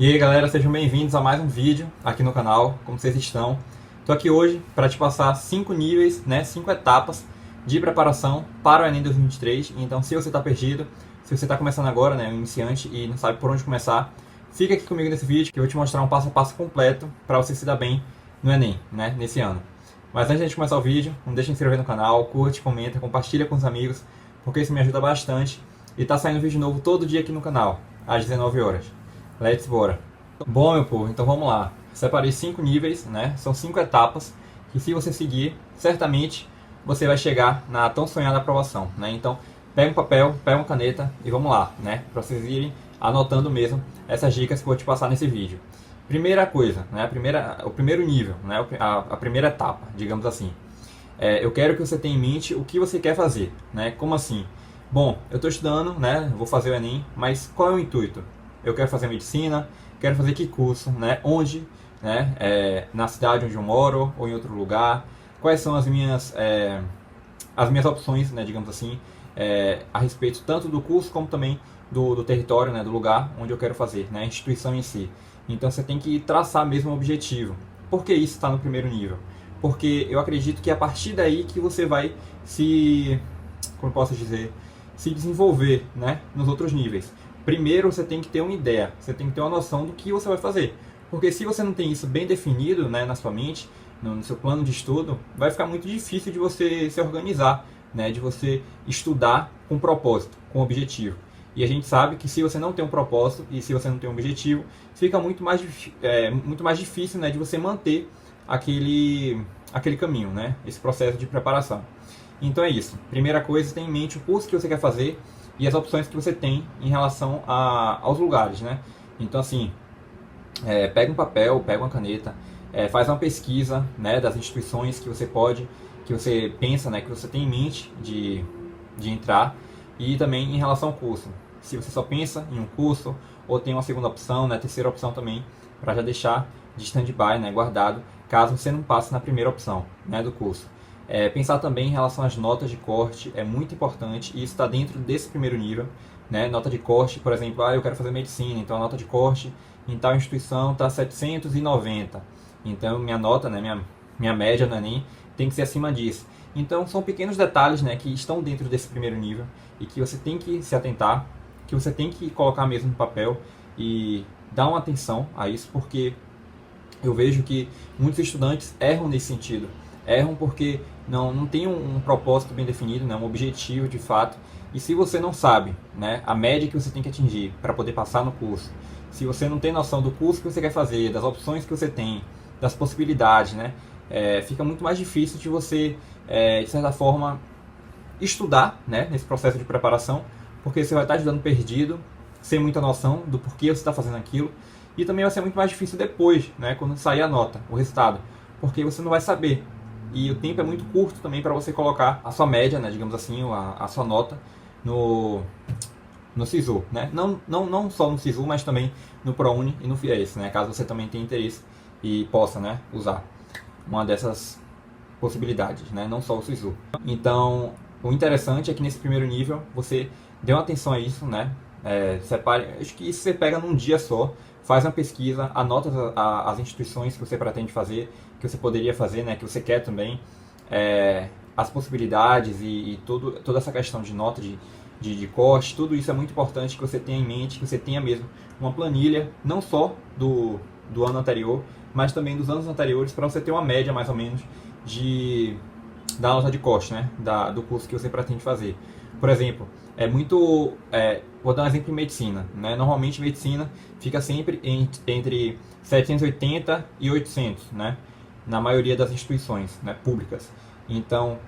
E aí galera, sejam bem-vindos a mais um vídeo aqui no canal, como vocês estão? Estou aqui hoje para te passar 5 níveis, 5 etapas de preparação para o Enem 2023. Então se você está perdido, se você está começando agora, um iniciante e não sabe por onde começar, fica aqui comigo nesse vídeo que eu vou te mostrar um passo a passo completo para você se dar bem no Enem, nesse ano. Mas antes de a gente começar o vídeo, não deixa de se inscrever no canal, curte, comenta, compartilha com os amigos, porque isso me ajuda bastante. E tá saindo vídeo novo todo dia aqui no canal, às 19 horas. Let's bora! Bom, meu povo, então vamos lá. Separei 5 níveis, São 5 etapas que, se você seguir, certamente você vai chegar na tão sonhada aprovação, Então, pega um papel, pega uma caneta e vamos lá, Para vocês irem anotando mesmo essas dicas que eu vou te passar nesse vídeo. Primeira coisa, o primeiro nível, a primeira etapa, digamos assim. Eu quero que você tenha em mente o que você quer fazer, Como assim? Bom, eu estou estudando, vou fazer o Enem, mas qual é o intuito? Eu quero fazer medicina, quero fazer que curso, onde, na cidade onde eu moro ou em outro lugar, quais são as minhas opções, digamos assim, a respeito tanto do curso como também do território, do lugar onde eu quero fazer, a instituição em si. Então você tem que traçar mesmo o objetivo. Por que isso está no primeiro nível? Porque eu acredito que é a partir daí que você vai como posso dizer, se desenvolver, nos outros níveis. Primeiro você tem que ter uma ideia, você tem que ter uma noção do que você vai fazer. Porque se você não tem isso bem definido, na sua mente, no seu plano de estudo, vai ficar muito difícil de você se organizar, de você estudar com propósito, com objetivo. E a gente sabe que se você não tem um propósito e se você não tem um objetivo, fica muito mais difícil, de você manter aquele caminho, esse processo de preparação. Então é isso. Primeira coisa, tenha em mente o curso que você quer fazer e as opções que você tem em relação aos lugares, Então assim, pega um papel, pega uma caneta, faz uma pesquisa, das instituições que você pensa, que você tem em mente de entrar, e também em relação ao curso. Se você só pensa em um curso, ou tem uma segunda opção, terceira opção também, para já deixar de stand-by, guardado, caso você não passe na primeira opção, do curso. Pensar também em relação às notas de corte é muito importante, e isso está dentro desse primeiro nível, Nota de corte, por exemplo, eu quero fazer medicina, então a nota de corte em tal instituição está 790. Então minha nota, minha média no Enem tem que ser acima disso. Então são pequenos detalhes, que estão dentro desse primeiro nível e que você tem que se atentar, que você tem que colocar mesmo no papel e dar uma atenção a isso, porque eu vejo que muitos estudantes erram nesse sentido. Erram porque não tem um propósito bem definido, um objetivo de fato. E se você não sabe, a média que você tem que atingir para poder passar no curso, se você não tem noção do curso que você quer fazer, das opções que você tem, das possibilidades, fica muito mais difícil de você, de certa forma, estudar, nesse processo de preparação, porque você vai estar estudando perdido, sem muita noção do porquê você está fazendo aquilo, e também vai ser muito mais difícil depois, quando sair a nota, o resultado, porque você não vai saber. E o tempo é muito curto também para você colocar a sua média, digamos assim, a sua nota no SISU, Não só no SISU, mas também no ProUni e no FIES, Caso você também tenha interesse e possa, usar uma dessas possibilidades, Não só o SISU. Então, o interessante é que nesse primeiro nível você dê uma atenção a isso, separe, acho que isso você pega num dia só, faz uma pesquisa, anota as instituições que você pretende fazer, que você poderia fazer, que você quer também, as possibilidades e toda essa questão de nota de corte, tudo isso é muito importante que você tenha em mente, que você tenha mesmo uma planilha, não só do ano anterior, mas também dos anos anteriores, para você ter uma média mais ou menos da nota de corte, do curso que você pretende fazer. Por exemplo, vou dar um exemplo em medicina, Normalmente medicina fica sempre entre 780 e 800, Na maioria das instituições, públicas. Então,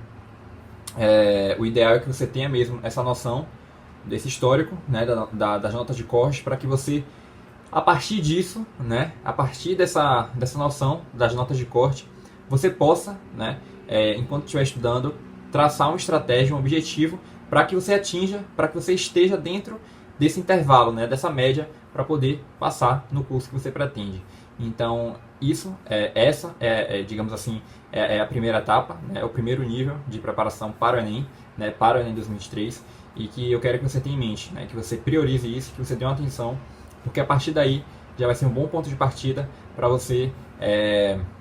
o ideal é que você tenha mesmo essa noção desse histórico, das notas de corte, para que você, a partir disso, a partir dessa noção das notas de corte, você possa, enquanto estiver estudando, traçar uma estratégia, um objetivo, para que você atinja, para que você esteja dentro desse intervalo, dessa média, para poder passar no curso que você pretende. Então, digamos assim, é a primeira etapa, é o primeiro nível de preparação para o Enem, para o Enem 2023, e que eu quero que você tenha em mente, que você priorize isso, que você dê uma atenção, porque a partir daí já vai ser um bom ponto de partida para você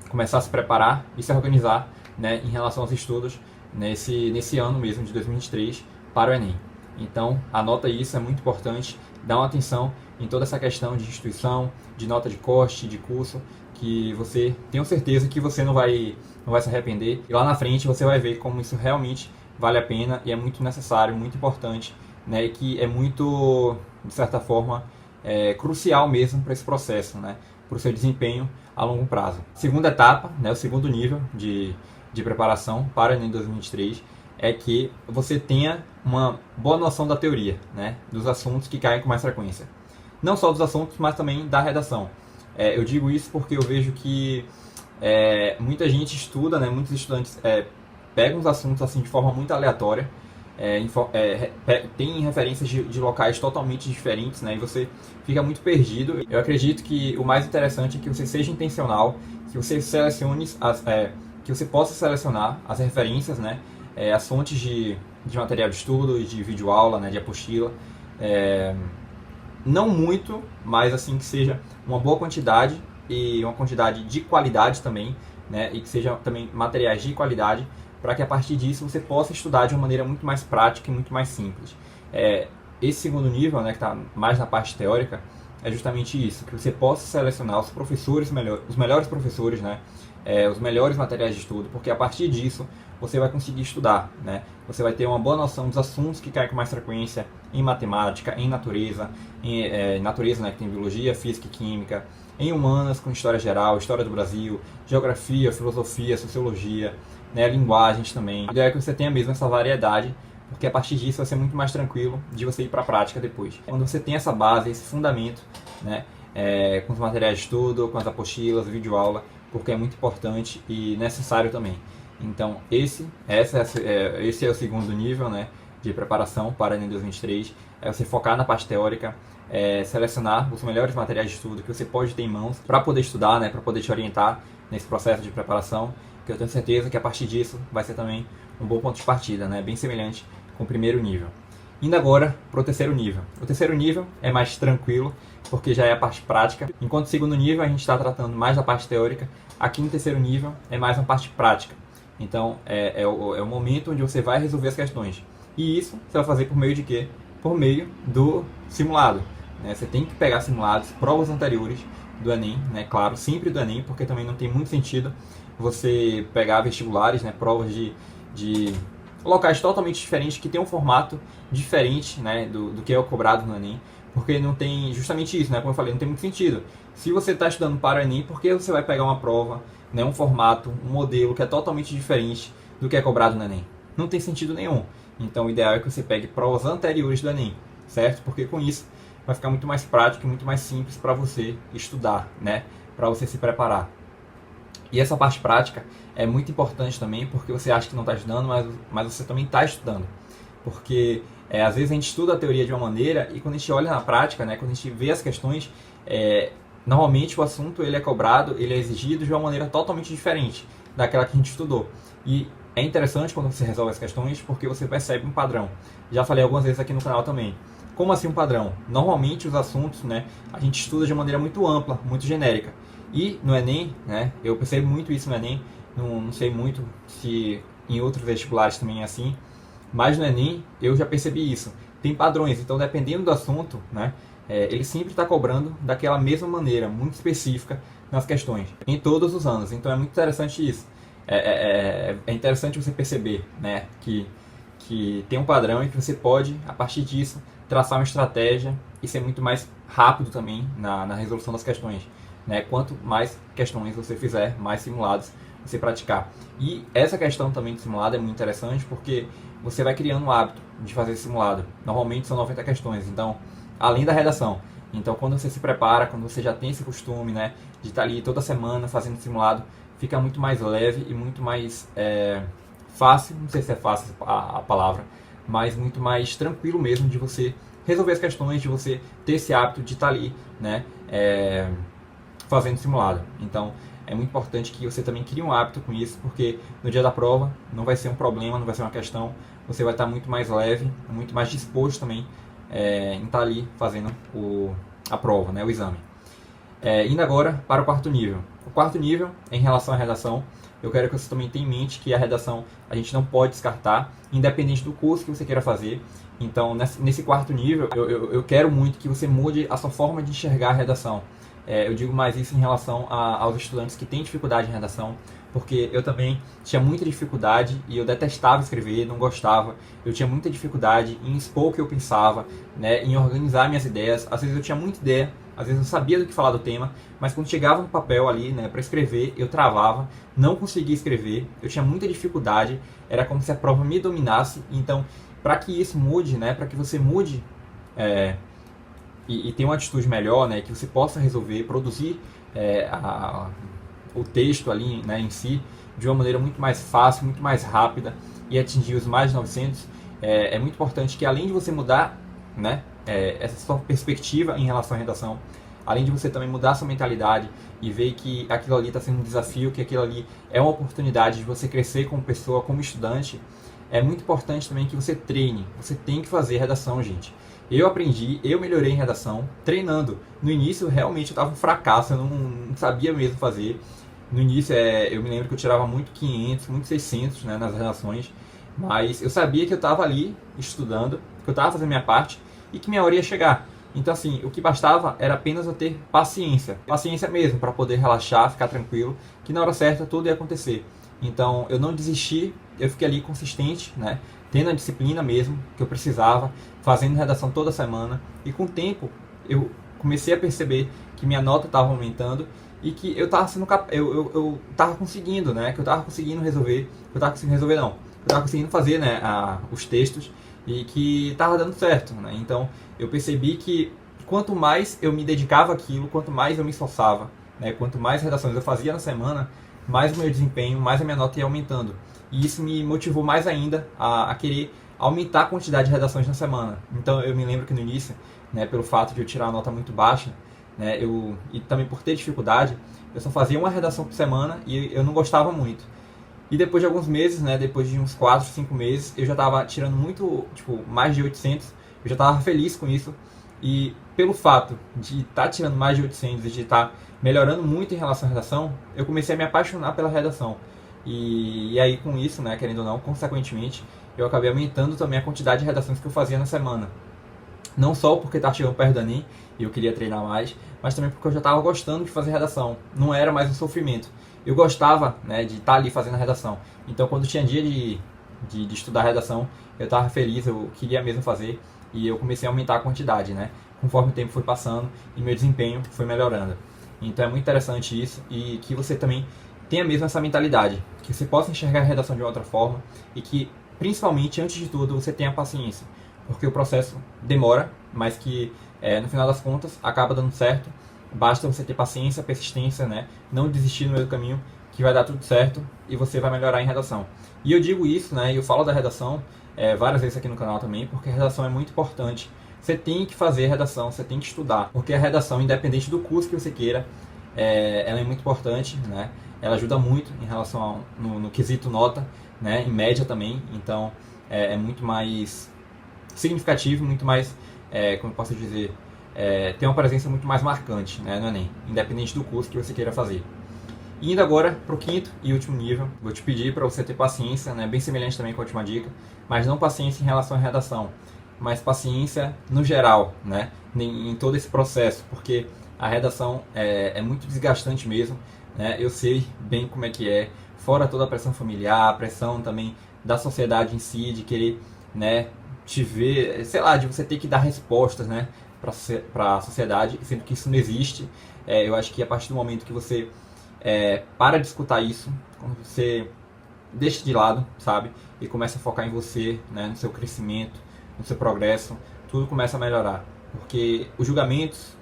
começar a se preparar e se organizar, né, em relação aos estudos nesse ano mesmo de 2023 para o Enem. Então, anota isso, é muito importante, dá uma atenção em toda essa questão de instituição, de nota de corte, de curso, que você tenho certeza que você não vai se arrepender. E lá na frente você vai ver como isso realmente vale a pena e é muito necessário, muito importante, né, e que é muito, de certa forma, crucial mesmo para esse processo, né, para o seu desempenho a longo prazo. Segunda etapa, né, o segundo nível de preparação para o Enem 2023 é que você tenha uma boa noção da teoria, né, dos assuntos que caem com mais frequência. Não só dos assuntos, mas também da redação. Eu digo isso porque eu vejo que muita gente estuda, né, muitos estudantes pegam os assuntos assim de forma muito aleatória, tem referências de locais totalmente diferentes, né, e você fica muito perdido. Eu acredito que o mais interessante é que você seja intencional, que você selecione, que você possa selecionar as referências, né, as fontes de material de estudo, de videoaula, né, de apostila, não muito, mas assim que seja uma boa quantidade e uma quantidade de qualidade também, né, e que seja também materiais de qualidade, para que a partir disso você possa estudar de uma maneira muito mais prática e muito mais simples. Esse segundo nível, né, que está mais na parte teórica, é justamente isso, que você possa selecionar os professores, os melhores professores, né, os melhores materiais de estudo, porque a partir disso você vai conseguir estudar, né? Você vai ter uma boa noção dos assuntos que caem com mais frequência em matemática, em natureza, né, que tem biologia, física e química, em humanas com história geral, história do Brasil, geografia, filosofia, sociologia, né, linguagens também. A ideia é que você tenha mesmo essa variedade, porque a partir disso vai ser muito mais tranquilo de você ir para a prática depois. Quando você tem essa base, esse fundamento, né, com os materiais de estudo, com as apostilas, videoaula, porque é muito importante e necessário também. Então, esse é o segundo nível, né, de preparação para o Enem 2023. É você focar na parte teórica, selecionar os melhores materiais de estudo que você pode ter em mãos para poder estudar, né, para poder te orientar nesse processo de preparação, que eu tenho certeza que a partir disso vai ser também um bom ponto de partida, né, bem semelhante com o primeiro nível. Indo agora para o terceiro nível. O terceiro nível é mais tranquilo, porque já é a parte prática. Enquanto o segundo nível a gente está tratando mais da parte teórica, aqui no terceiro nível é mais uma parte prática. Então é o momento onde você vai resolver as questões. E isso você vai fazer por meio de quê? Por meio do simulado, né? Você tem que pegar simulados, provas anteriores do Enem, né? Claro, sempre do Enem, porque também não tem muito sentido você pegar vestibulares, né? Provas de locais totalmente diferentes, que tem um formato diferente, né, do que é o cobrado no Enem, porque não tem justamente isso, né, como eu falei, não tem muito sentido. Se você está estudando para o Enem, por que você vai pegar uma prova, né, um formato, um modelo que é totalmente diferente do que é cobrado no Enem? Não tem sentido nenhum. Então o ideal é que você pegue provas anteriores do Enem, certo? Porque com isso vai ficar muito mais prático e muito mais simples para você estudar, né, para você se preparar. E essa parte prática é muito importante também, porque você acha que não está estudando, mas você também está estudando. Porque às vezes a gente estuda a teoria de uma maneira e quando a gente olha na prática, né, quando a gente vê as questões, normalmente o assunto ele é cobrado, ele é exigido de uma maneira totalmente diferente daquela que a gente estudou. E é interessante quando você resolve as questões porque você percebe um padrão. Já falei algumas vezes aqui no canal também. Como assim um padrão? Normalmente os assuntos, né, a gente estuda de uma maneira muito ampla, muito genérica. E no Enem, né, eu percebo muito isso no Enem, não sei muito se em outros vestibulares também é assim, mas no Enem eu já percebi isso. Tem padrões, então dependendo do assunto, né, ele sempre está cobrando daquela mesma maneira, muito específica nas questões, em todos os anos. Então é muito interessante isso. É interessante você perceber, né, que tem um padrão e que você pode, a partir disso, traçar uma estratégia e ser muito mais rápido também na resolução das questões. Né? Quanto mais questões você fizer, mais simulados você praticar. E essa questão também de simulado é muito interessante porque você vai criando um hábito de fazer simulado. Normalmente são 90 questões, então, além da redação. Então, quando você se prepara, quando você já tem esse costume, né, de estar ali toda semana fazendo simulado, fica muito mais leve e muito mais fácil, não sei se é fácil a palavra, mas muito mais tranquilo mesmo de você resolver as questões, de você ter esse hábito de estar ali, né, fazendo simulado. Então é muito importante que você também crie um hábito com isso, porque no dia da prova não vai ser um problema, não vai ser uma questão, você vai estar muito mais leve, muito mais disposto também em estar ali fazendo a prova, né, o exame. Indo agora para o quarto nível. O quarto nível, em relação à redação, eu quero que você também tenha em mente que a redação a gente não pode descartar, independente do curso que você queira fazer. Então, nesse quarto nível, eu quero muito que você mude a sua forma de enxergar a redação. Eu digo mais isso em relação aos estudantes que têm dificuldade em redação, porque eu também tinha muita dificuldade e eu detestava escrever, não gostava. Eu tinha muita dificuldade em expor o que eu pensava, né, em organizar minhas ideias. Às vezes eu tinha muita ideia, às vezes eu sabia do que falar do tema, mas quando chegava no papel ali, né, para escrever, eu travava, não conseguia escrever, eu tinha muita dificuldade, era como se a prova me dominasse. Então, para que isso mude, né, para que você mude e tenha uma atitude melhor, né, que você possa resolver, produzir o texto ali, né, em si, de uma maneira muito mais fácil, muito mais rápida e atingir os mais de 900, é muito importante que, além de você mudar, né, essa sua perspectiva em relação à redação, além de você também mudar a sua mentalidade e ver que aquilo ali está sendo um desafio, que aquilo ali é uma oportunidade de você crescer como pessoa, como estudante, é muito importante também que você treine. Você tem que fazer redação, gente. Eu aprendi, eu melhorei em redação treinando. No início, realmente, eu estava um fracasso, eu não sabia mesmo fazer. No início, eu me lembro que eu tirava muito 500, muito 600, né, nas redações, mas eu sabia que eu estava ali estudando, que eu estava fazendo minha parte e que minha hora ia chegar. Então, assim, o que bastava era apenas eu ter paciência. Paciência mesmo, para poder relaxar, ficar tranquilo, que na hora certa tudo ia acontecer. Então, eu não desisti, eu fiquei ali consistente, né? Tendo a disciplina mesmo que eu precisava, fazendo redação toda semana. E com o tempo, eu comecei a perceber que minha nota estava aumentando e que eu estava sendo eu estava conseguindo, né? Que eu estava conseguindo resolver, eu estava conseguindo fazer, né, os textos e que estava dando certo, né? Então, eu percebi que quanto mais eu me dedicava àquilo, quanto mais eu me esforçava, né, quanto mais redações eu fazia na semana, mais o meu desempenho, mais a minha nota ia aumentando. E isso me motivou mais ainda a querer aumentar a quantidade de redações na semana. Então eu me lembro que no início, né, pelo fato de eu tirar uma nota muito baixa, né, e também por ter dificuldade, eu só fazia uma redação por semana e eu não gostava muito. E depois de alguns meses, né, depois de uns 4, 5 meses, eu já estava tirando muito, tipo, mais de 800, eu já estava feliz com isso. E pelo fato de estar tirando mais de 800 e de estar melhorando muito em relação à redação, eu comecei a me apaixonar pela redação. E aí com isso, né, querendo ou não, consequentemente, eu acabei aumentando também a quantidade de redações que eu fazia na semana. Não só porque estava chegando perto do Enem e eu queria treinar mais, mas também porque eu já estava gostando de fazer redação. Não era mais um sofrimento. Eu gostava, né, de estar ali fazendo a redação. Então quando tinha dia de estudar redação, eu estava feliz, eu queria mesmo fazer. E eu comecei a aumentar a quantidade, né? Conforme o tempo foi passando e meu desempenho foi melhorando. Então é muito interessante isso e que você também tenha mesmo essa mentalidade, que você possa enxergar a redação de outra forma e que, principalmente, antes de tudo, você tenha paciência, porque o processo demora, mas que no final das contas acaba dando certo. Basta você ter paciência, persistência, né? Não desistir no meio do caminho, que vai dar tudo certo e você vai melhorar em redação. E eu digo isso, né? E eu falo da redação várias vezes aqui no canal também, porque a redação é muito importante. Você tem que fazer redação, você tem que estudar, porque a redação, independente do curso que você queira, ela é muito importante, né? Ela ajuda muito em relação no quesito nota, né? Em média também, então é muito mais significativo, muito mais, como eu posso dizer, tem uma presença muito mais marcante, né, no Enem, independente do curso que você queira fazer. E indo agora para o quinto e último nível, vou te pedir para você ter paciência, né, bem semelhante também com a última dica, mas não paciência em relação à redação, mas paciência no geral, né, em todo esse processo, porque a redação é muito desgastante mesmo, né, eu sei bem como é que é, fora toda a pressão familiar, a pressão também da sociedade em si, de querer, né, te ver, sei lá, de você ter que dar respostas, né, para a sociedade, sendo que isso não existe. Eu acho que a partir do momento que você para de escutar isso, quando você deixa de lado, sabe, e começa a focar em você, né, no seu crescimento, no seu progresso, tudo começa a melhorar, porque os julgamentos,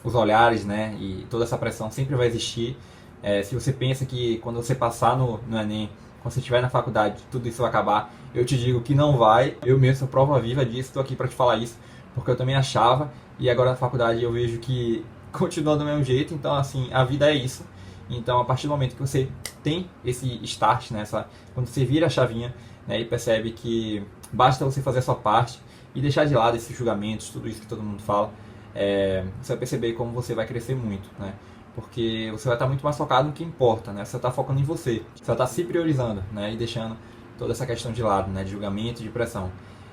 os olhares, né, e toda essa pressão sempre vai existir. Se você pensa que quando você passar no Enem, quando você estiver na faculdade, tudo isso vai acabar, eu te digo que não vai. Eu mesmo sou prova viva disso, estou aqui para te falar isso, porque eu também achava, e agora na faculdade eu vejo que continua do mesmo jeito. Então, assim, a vida é isso. Então, a partir do momento que você tem esse start, né, quando você vira a chavinha, né, e percebe que basta você fazer a sua parte e deixar de lado esses julgamentos, tudo isso que todo mundo fala, você vai perceber como você vai crescer muito, né? Porque você vai estar muito mais focado no que importa, né? Você está focando em você, você vai estar se priorizando, né? E deixando toda essa questão de lado, né? De julgamento, de pressão.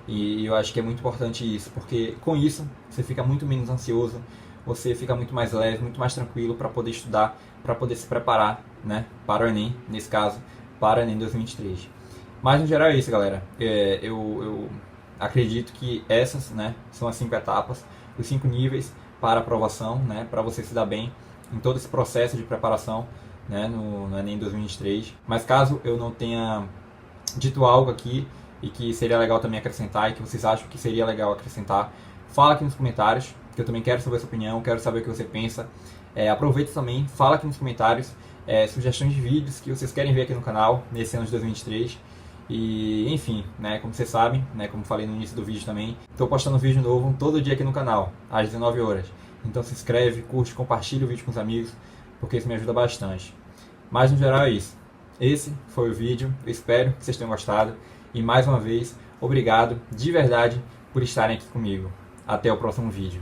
E eu acho que é muito importante isso, porque com isso você fica muito menos ansioso, você fica muito mais leve, muito mais tranquilo para poder estudar, para poder se preparar, né? Para o Enem, nesse caso, para o Enem 2023. Mas no geral é isso, galera. Eu acredito que essas, né, são as 5 etapas, os 5 níveis para aprovação, né, para você se dar bem em todo esse processo de preparação, né, no Enem 2023. Mas caso eu não tenha dito algo aqui e que seria legal também acrescentar e que vocês acham que seria legal acrescentar, fala aqui nos comentários, que eu também quero saber a sua opinião, quero saber o que você pensa. Aproveita também, fala aqui nos comentários sugestões de vídeos que vocês querem ver aqui no canal nesse ano de 2023. E enfim, né, como vocês sabem, né, como falei no início do vídeo também, estou postando vídeo novo todo dia aqui no canal, às 19 horas. Então se inscreve, curte, compartilha o vídeo com os amigos, porque isso me ajuda bastante. Mas no geral é isso. Esse foi o vídeo, eu espero que vocês tenham gostado. E mais uma vez, obrigado de verdade por estarem aqui comigo. Até o próximo vídeo.